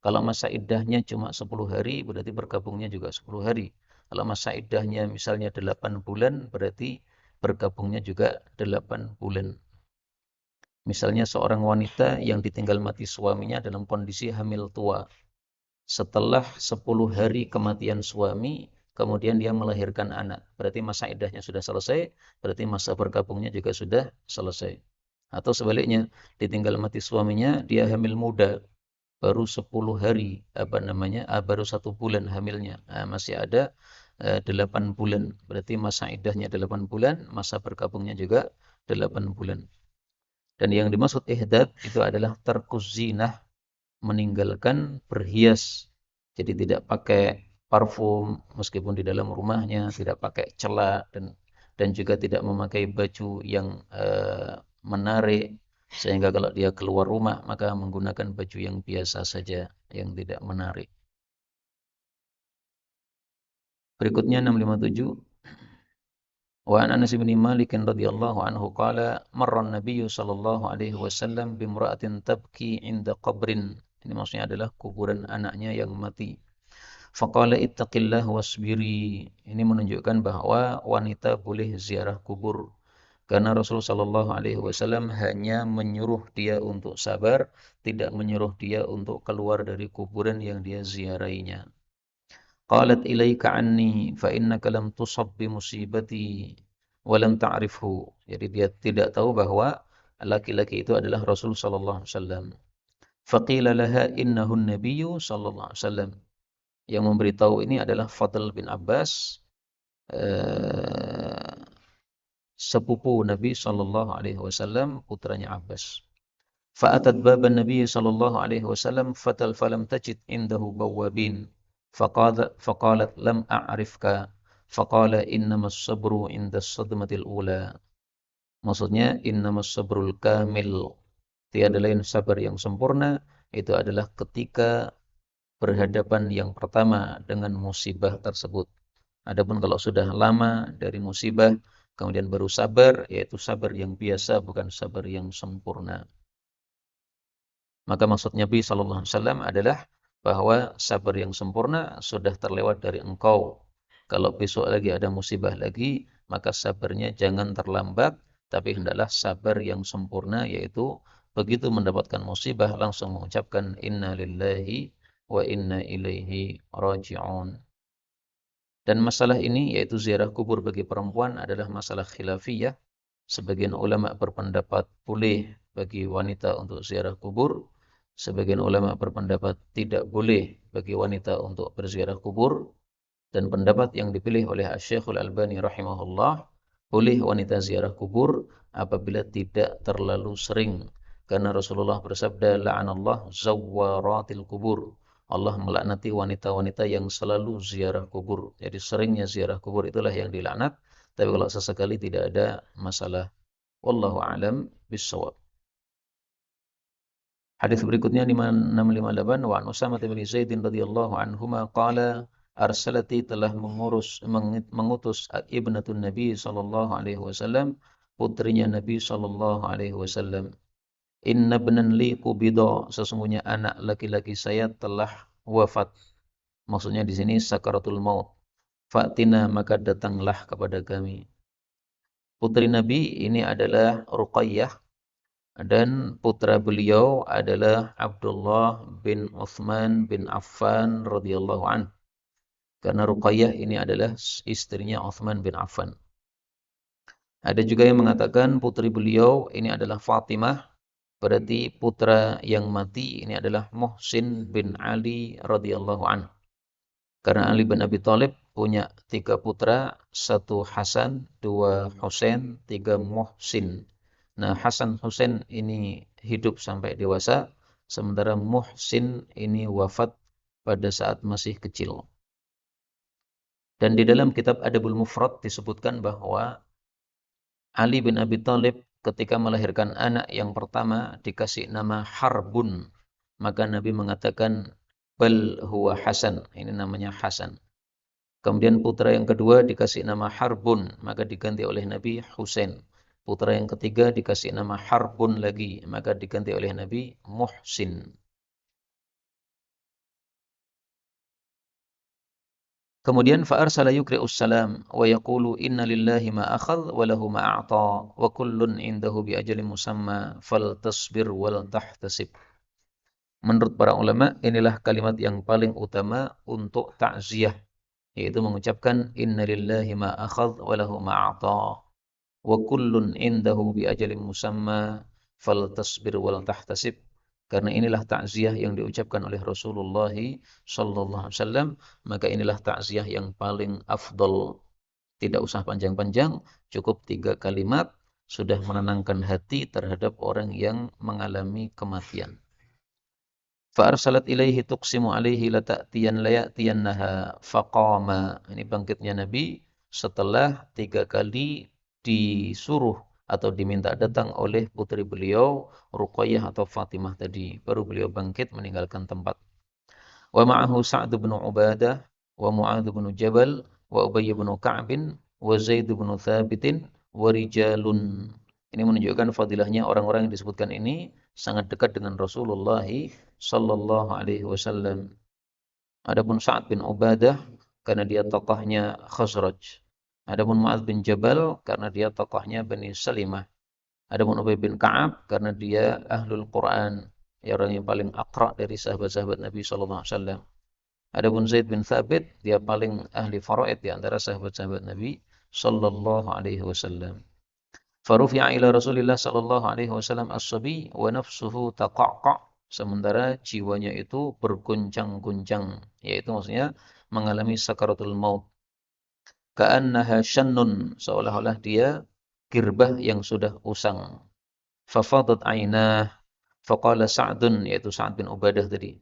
Kalau masa iddahnya cuma 10 hari, berarti bergabungnya juga 10 hari. Kalau masa iddahnya misalnya 8 bulan, berarti bergabungnya juga 8 bulan. Misalnya seorang wanita yang ditinggal mati suaminya dalam kondisi hamil tua. Setelah 10 hari kematian suami, kemudian dia melahirkan anak. Berarti masa iddahnya sudah selesai, berarti masa bergabungnya juga sudah selesai. Atau sebaliknya, ditinggal mati suaminya, dia hamil muda, baru 10 hari, baru 1 bulan hamilnya. Masih ada 8 bulan. Berarti masa iddahnya 8 bulan, masa bergabungnya juga 8 bulan. Dan yang dimaksud ihdad itu adalah tarkus zinah, meninggalkan berhias. Jadi tidak pakai parfum meskipun di dalam rumahnya, tidak pakai celak dan juga tidak memakai baju yang menarik, sehingga kalau dia keluar rumah maka menggunakan baju yang biasa saja, yang tidak menarik. Berikutnya 657. Wa an Anas bin Malik radhiyallahu anhu qala marra an-nabiy sallallahu alaihi wasallam bimra'atin tabki 'inda qabrin. Ini maksudnya adalah kuburan anaknya yang mati. Faqala ittaqillah wasbiri. Ini menunjukkan bahwa wanita boleh ziarah kubur. Karena Rasulullah sallallahu alaihi wasallam hanya menyuruh dia untuk sabar, tidak menyuruh dia untuk keluar dari kuburan yang dia ziarahinya. Qalat ilaika anni fa innaka lam tusab bi musibati wa lam ta'rifhu. Jadi dia tidak tahu bahwa laki-laki itu adalah Rasul sallallahu alaihi wasallam. Faqila laha innahu an-nabiyyu sallallahu alaihi wasallam. Yang memberitahu ini adalah Fadl bin Abbas, sepupu Nabi sallallahu alaihi wasallam, putranya Abbas. Fa'atat baban Nabi sallallahu alaihi wasallam falam tajid indahu bawabin. Faqalat lam a'rifka. Faqala innamas sabru indas sadmatil ula. Maksudnya innamas sabrul kamil. Tiada lain sabar yang sempurna itu adalah ketika berhadapan yang pertama dengan musibah tersebut. Adapun kalau sudah lama dari musibah, kemudian baru sabar, yaitu sabar yang biasa, bukan sabar yang sempurna. Maka maksud Nabi sallallahu alaihi wasallam adalah bahwa sabar yang sempurna sudah terlewat dari engkau. Kalau besok lagi ada musibah lagi, maka sabarnya jangan terlambat, tapi hendaklah sabar yang sempurna, yaitu begitu mendapatkan musibah langsung mengucapkan inna lillahi wa inna ilaihi raji'un. Dan masalah ini, yaitu ziarah kubur bagi perempuan, adalah masalah khilafiyah. Sebagian ulama berpendapat boleh bagi wanita untuk ziarah kubur. Sebagian ulama berpendapat tidak boleh bagi wanita untuk berziarah kubur. Dan pendapat yang dipilih oleh Asy-Syaikh Al-Albani rahimahullah, boleh wanita ziarah kubur apabila tidak terlalu sering. Karena Rasulullah bersabda, la'anallah zawwaratil kubur. Allah melaknati wanita-wanita yang selalu ziarah kubur. Jadi seringnya ziarah kubur itulah yang dilaknat. Tapi kalau sesekali tidak ada masalah. Wallahu a'lam bissawab. Hadis berikutnya 5658, wa an Usamah bin Zaid radhiyallahu anhuma qala arsalati telah mengutus ibnatun Nabi sallallahu alaihi wasallam putrinya Nabi sallallahu alaihi wasallam, "Inna ibnan li qubida," sesungguhnya anak laki-laki saya telah wafat. Maksudnya di sini sakaratul maut. Fa'tina, maka datanglah kepada kami. Putri Nabi ini adalah Ruqayyah dan putra beliau adalah Abdullah bin Uthman bin Affan radhiyallahu an. Karena Ruqayyah ini adalah istrinya Uthman bin Affan. Ada juga yang mengatakan putri beliau ini adalah Fatimah, berarti putra yang mati ini adalah Muhsin bin Ali radhiyallahu an. Karena Ali bin Abi Thalib punya 3 putra, 1 Hasan, 2 Husain, 3 Muhsin. Nah, Hasan Husain ini hidup sampai dewasa, sementara Muhsin ini wafat pada saat masih kecil. Dan di dalam kitab Adabul Mufrad disebutkan bahwa Ali bin Abi Thalib ketika melahirkan anak yang pertama dikasih nama Harbun. Maka Nabi mengatakan, "Bal huwa Hasan." Ini namanya Hasan. Kemudian putra yang kedua dikasih nama Harbun, maka diganti oleh Nabi Husain. Putra yang ketiga dikasih nama Harbun lagi, maka diganti oleh Nabi Muhsin. Kemudian fa'arsala yuqri'us salam wa yaqulu inna lillahi ma akhadh wa lahu ma a'ta wa kullun indahu bi ajalin musamma faltasbir wal tahtasib. Menurut para ulama, inilah kalimat yang paling utama untuk takziah, yaitu mengucapkan inna lillahi ma akhadh wa lahu ma a'ta wa kullun indahu bi ajalin musamma faltasbir wal tahtasib. Karena inilah takziah yang diucapkan oleh Rasulullah sallallahu alaihi wasallam, maka inilah takziah yang paling afdal. Tidak usah panjang-panjang, cukup 3 kalimat sudah menenangkan hati terhadap orang yang mengalami kematian. Fa'arsalat ilaihi tuqsimu alaihi layatiyannaha faqama. Ini bangkitnya Nabi setelah 3 kali disuruh atau diminta datang oleh putri beliau Ruqayyah atau Fatimah tadi. Baru beliau bangkit meninggalkan tempat. Wa ma'ahu Sa'd bin Ubadah wa Mu'adz bin Jabal wa Ubay bin Ka'b wa Zaid bin Thabit wa rijalun. Ini menunjukkan fadilahnya orang-orang yang disebutkan ini sangat dekat dengan Rasulullah sallallahu alaihi wasallam. Adapun Sa'ad bin Ubadah karena dia tokohnya Khazraj. Adapun Mu'adz bin Jabal karena dia tokohnya Bani Salimah. Adapun Ubay bin Ka'ab karena dia ahlul Quran, ya orang yang paling aqra dari sahabat-sahabat Nabi sallallahu alaihi wasallam. Adapun Zaid bin Thabit dia paling ahli faraid di antara sahabat-sahabat Nabi sallallahu alaihi wasallam. Farufi'a ila Rasulillah sallallahu alaihi wasallam as-sabi wa nafsuhu taqaqqa. Sementara jiwanya itu berguncang-guncang, yaitu maksudnya mengalami sakaratul maut. Ka'annaha shannun, seolah-olah dia girbah yang sudah usang. Fafadat ainah, faqala Sa'dun, yaitu Sa'ad bin Ubadah tadi.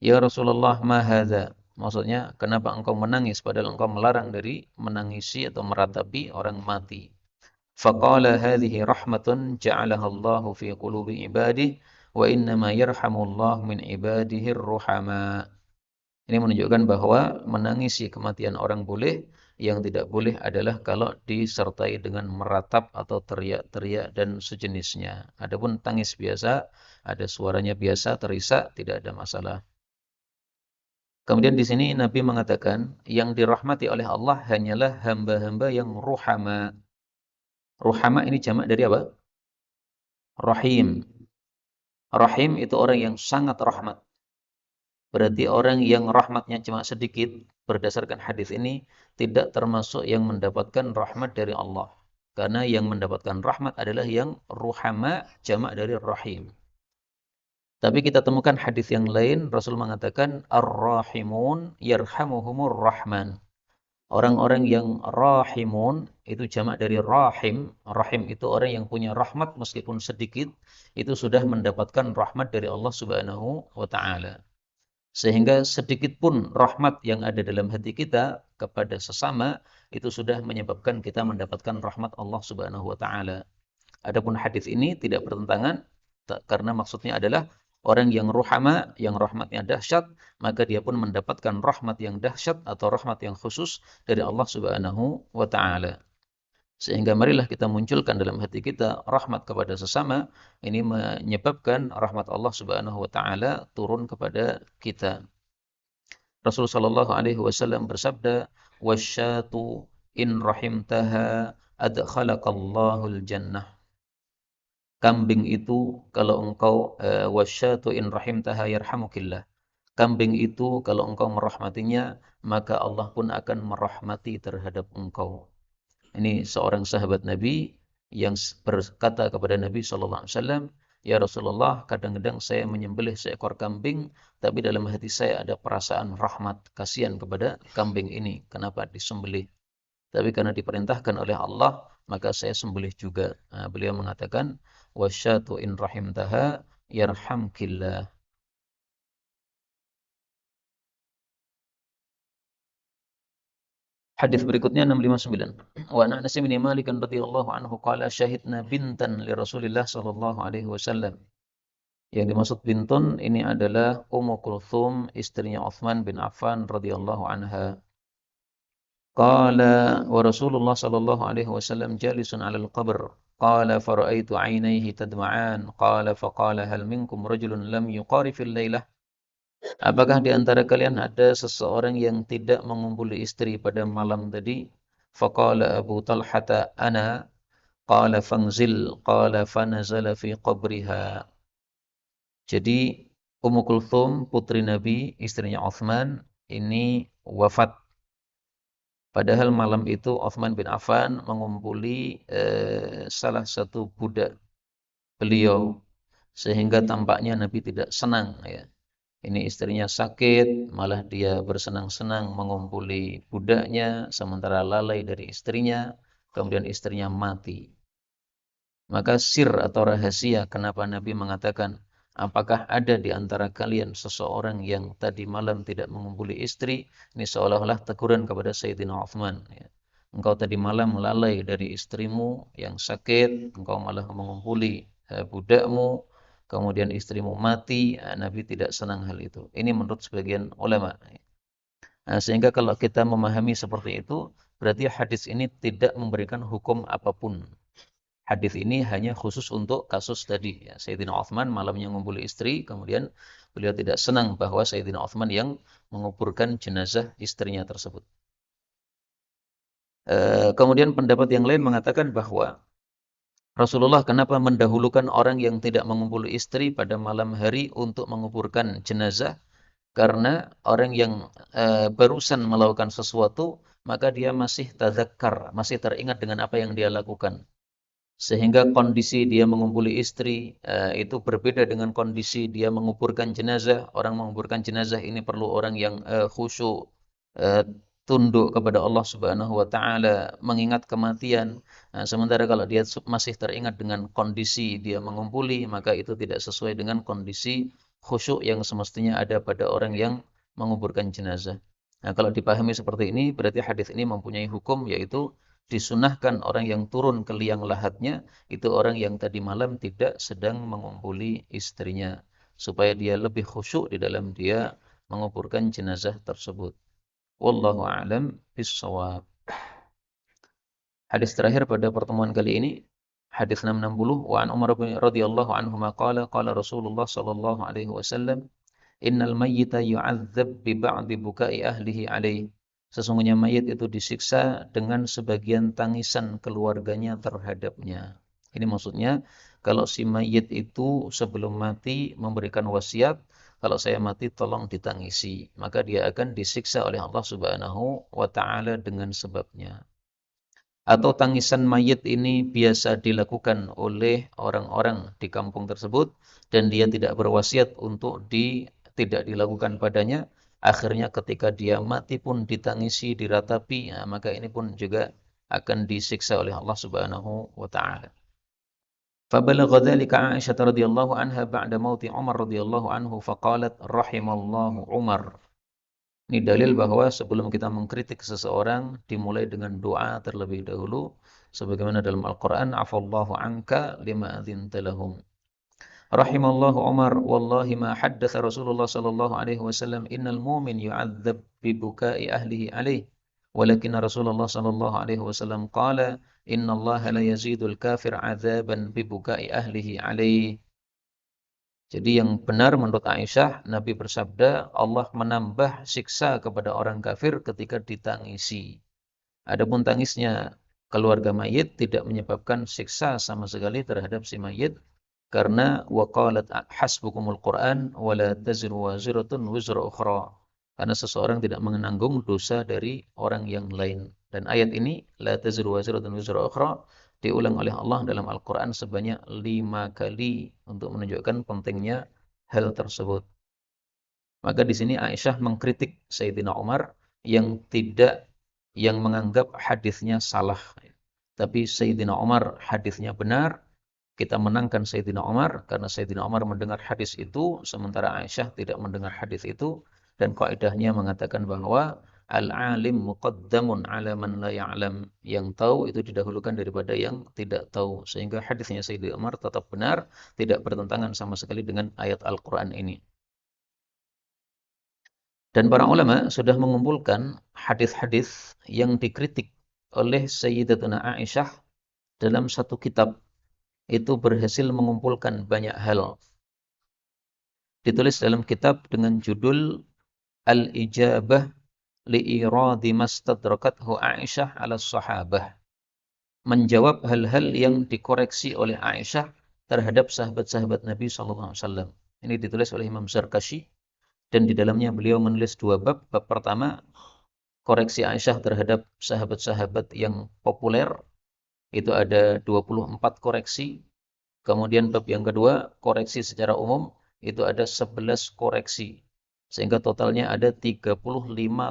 Ya Rasulullah, ma hadza? Maksudnya, kenapa engkau menangis padahal engkau melarang dari menangisi atau meratapi orang mati? Faqala hadhihi rahmatun ja'alaha Allahu fi qulubi ibadihi wa innama yarhamullahu min ibadihi ar-ruhama. Ini menunjukkan bahwa menangisi kematian orang boleh, yang tidak boleh adalah kalau disertai dengan meratap atau teriak-teriak dan sejenisnya. Adapun tangis biasa, ada suaranya biasa, terisak, tidak ada masalah. Kemudian di sini Nabi mengatakan, yang dirahmati oleh Allah hanyalah hamba-hamba yang ruhama. Ruhama ini jamak dari apa? Rahim. Rahim itu orang yang sangat rahmat. Berarti orang yang rahmatnya cuma sedikit, berdasarkan hadis ini, tidak termasuk yang mendapatkan rahmat dari Allah. Karena yang mendapatkan rahmat adalah yang ruhama, jamak dari rahim. Tapi kita temukan hadis yang lain, Rasul mengatakan, Ar-Rahimun yarhamuhumur Rahman. Orang-orang yang rahimun itu jamak dari rahim. Rahim itu orang yang punya rahmat meskipun sedikit, itu sudah mendapatkan rahmat dari Allah Subhanahu wa taala. Sehingga sedikit pun rahmat yang ada dalam hati kita kepada sesama itu sudah menyebabkan kita mendapatkan rahmat Allah Subhanahu wa taala. Adapun hadis ini tidak bertentangan karena maksudnya adalah orang yang ruhama, yang rahmatnya dahsyat, maka dia pun mendapatkan rahmat yang dahsyat atau rahmat yang khusus dari Allah Subhanahu wa taala. Sehingga marilah kita munculkan dalam hati kita rahmat kepada sesama, ini menyebabkan rahmat Allah Subhanahu wa taala turun kepada kita. Rasulullah sallallahu alaihi wasallam bersabda, "Wasyatu in rahimtaha adkhalaqallahul jannah." Kambing itu kalau engkau wasyatu in rahimtaha yarhamukillah. Kambing itu kalau engkau merahmatinya, maka Allah pun akan merahmati terhadap engkau. Ini seorang sahabat Nabi yang berkata kepada Nabi SAW, "Ya Rasulullah, kadang-kadang saya menyembelih seekor kambing, tapi dalam hati saya ada perasaan rahmat, kasihan kepada kambing ini. Kenapa disembelih? Tapi karena diperintahkan oleh Allah, maka saya sembelih juga." Nah, beliau mengatakan, "Wasyatu in rahimtaha yarhamkillah." Hadis berikutnya 659. Wa an Anas bin Malik radhiyallahu anhu qala syahidna bintan li Rasulillah sallallahu alaihi wasallam. Yang dimaksud bintun ini adalah Ummu Kulthum, istrinya Utsman bin Affan radhiyallahu anha. Qala wa Rasulullah sallallahu alaihi wasallam jalisun 'alal qabr. Qala fara'aitu 'ainaihi tadma'an. Qala faqala hal minkum rajulun lam yuqarifil lailah? Apakah di antara kalian ada seseorang yang tidak mengumpuli istri pada malam tadi? Faqala Abu Talhata ana. Qala fanzil. Qala fanazala fi qabriha. Jadi Ummu Kulthum, putri Nabi, istrinya Utsman, ini wafat. Padahal malam itu Utsman bin Affan mengumpuli salah satu budak beliau, sehingga tampaknya Nabi tidak senang ya. Ini istrinya sakit, malah dia bersenang-senang mengumpuli budaknya, sementara lalai dari istrinya, kemudian istrinya mati. Maka sir atau rahasia kenapa Nabi mengatakan, apakah ada di antara kalian seseorang yang tadi malam tidak mengumpuli istri? Ini seolah-olah teguran kepada Sayyidina Utsman. Ya. Engkau tadi malam lalai dari istrimu yang sakit, engkau malah mengumpuli budakmu, kemudian istrimu mati. Nabi tidak senang hal itu. Ini menurut sebagian ulama. Sehingga kalau kita memahami seperti itu, berarti hadis ini tidak memberikan hukum apapun. Hadis ini hanya khusus untuk kasus tadi. Ya, Sayyidina Utsman malamnya mengumpuli istri, kemudian beliau tidak senang bahwa Sayyidina Utsman yang menguburkan jenazah istrinya tersebut. Kemudian pendapat yang lain mengatakan bahwa Rasulullah kenapa mendahulukan orang yang tidak mengumpuli istri pada malam hari untuk menguburkan jenazah? Karena orang yang barusan melakukan sesuatu, maka dia masih tadzakkar, masih teringat dengan apa yang dia lakukan. Sehingga kondisi dia mengumpuli istri itu berbeda dengan kondisi dia menguburkan jenazah. Orang menguburkan jenazah ini perlu orang yang khusyuk, tunduk kepada Allah Subhanahu wa taala, mengingat kematian. Sementara kalau dia masih teringat dengan kondisi dia mengumpuli, maka itu tidak sesuai dengan kondisi khusyuk yang semestinya ada pada orang yang menguburkan jenazah. Nah, kalau dipahami seperti ini, berarti hadis ini mempunyai hukum, yaitu disunahkan orang yang turun ke liang lahatnya itu orang yang tadi malam tidak sedang mengumpuli istrinya, supaya dia lebih khusyuk di dalam dia menguburkan jenazah tersebut. Wallahu a'lam bishawab. Hadis terakhir pada pertemuan kali ini, hadis 660, wa an Umar radhiyallahu anhu qala qala Rasulullah sallallahu alaihi wasallam, innal mayyita yu'adzab bi ba'di bukai ahlihi alaihi. Sesungguhnya mayit itu disiksa dengan sebagian tangisan keluarganya terhadapnya. Ini maksudnya, kalau si mayit itu sebelum mati memberikan wasiat, kalau saya mati tolong ditangisi, maka dia akan disiksa oleh Allah Subhanahu wa taala dengan sebabnya. Atau tangisan mayit ini biasa dilakukan oleh orang-orang di kampung tersebut dan dia tidak berwasiat untuk tidak dilakukan padanya. Akhirnya ketika dia mati pun ditangisi, diratapi, maka ini pun juga akan disiksa oleh Allah Subhanahu wa taala. Fabalagha dzalika Aisyah radhiyallahu anha ba'da mauti Umar radhiyallahu anhu faqalat rahimallahu Umar. Ini dalil bahwa sebelum kita mengkritik seseorang dimulai dengan doa terlebih dahulu, sebagaimana dalam Al-Qur'an, afallahu anka lima adzinta lahum. Rahimallahu Umar, wallahi ma haddatsa Rasulullah sallallahu alaihi wasallam innal mu'min yu'adzab bi bukai ahlihi alaihi. Walakin Rasulullah sallallahu alaihi wasallam qala innallaha la yazidul kafir 'adzaban bibukai ahlihi alaih. Jadi yang benar menurut Aisyah, Nabi bersabda, Allah menambah siksa kepada orang kafir ketika ditangisi. Adapun tangisnya keluarga mayit tidak menyebabkan siksa sama sekali terhadap si mayit, karena waqalat hasbukumul Qur'an wala taziru waziratun wizra ukhra. Karena seseorang tidak menanggung dosa dari orang yang lain. Dan ayat ini la taziru waziratun wizra ukhra diulang oleh Allah dalam Al-Qur'an sebanyak 5 kali untuk menunjukkan pentingnya hal tersebut. Maka di sini Aisyah mengkritik Sayyidina Umar yang menganggap hadisnya salah. Tapi Sayyidina Umar hadisnya benar. Kita menangkan Sayyidina Umar karena Sayyidina Umar mendengar hadis itu, sementara Aisyah tidak mendengar hadis itu. Dan kaidahnya mengatakan bahwa al-alim muqaddamun ala man la ya'lam. Yang tahu itu didahulukan daripada yang tidak tahu. Sehingga hadisnya Sayyidina Umar tetap benar, tidak bertentangan sama sekali dengan ayat Al-Quran ini. Dan para ulama sudah mengumpulkan hadis-hadis yang dikritik oleh Sayyidatuna Aisyah dalam satu kitab. Itu berhasil mengumpulkan banyak hal. Ditulis dalam kitab dengan judul Al-Ijabah li'iradi mastadrakathu Aisyah ala sahabah. Menjawab hal-hal yang dikoreksi oleh Aisyah terhadap sahabat-sahabat Nabi SAW. Ini ditulis oleh Imam Zarkashi. Dan di dalamnya beliau menulis 2 bab. Bab pertama, koreksi Aisyah terhadap sahabat-sahabat yang populer. Itu ada 24 koreksi. Kemudian bab yang kedua, koreksi secara umum, itu ada 11 koreksi. Sehingga totalnya ada 35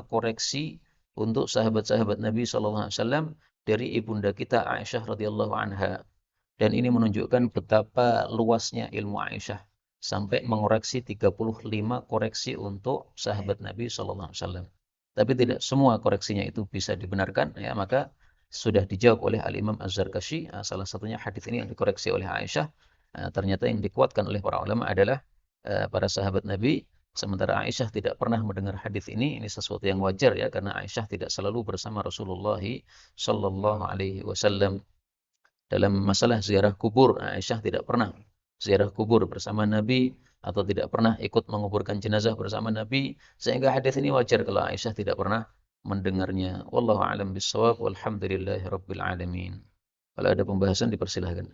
koreksi untuk sahabat-sahabat Nabi SAW dari ibunda kita Aisyah radhiyallahu anha. Dan ini menunjukkan betapa luasnya ilmu Aisyah. Sampai mengoreksi 35 koreksi untuk sahabat Nabi SAW. Tapi tidak semua koreksinya itu bisa dibenarkan, ya, maka sudah dijawab oleh Al-Imam Az-Zarkashi. Salah satunya hadis ini yang dikoreksi oleh Aisyah. Ternyata yang dikuatkan oleh para ulama adalah para sahabat Nabi. Sementara Aisyah tidak pernah mendengar hadis ini. Ini sesuatu yang wajar, ya, karena Aisyah tidak selalu bersama Rasulullah sallallahu alaihi wasallam. Dalam masalah ziarah kubur, Aisyah tidak pernah ziarah kubur bersama Nabi atau tidak pernah ikut menguburkan jenazah bersama Nabi, sehingga hadis ini wajar kalau Aisyah tidak pernah mendengarnya. Wallahu a'lam bishawab, walhamdulillahirabbil alamin. Kalau ada pembahasan dipersilahkan.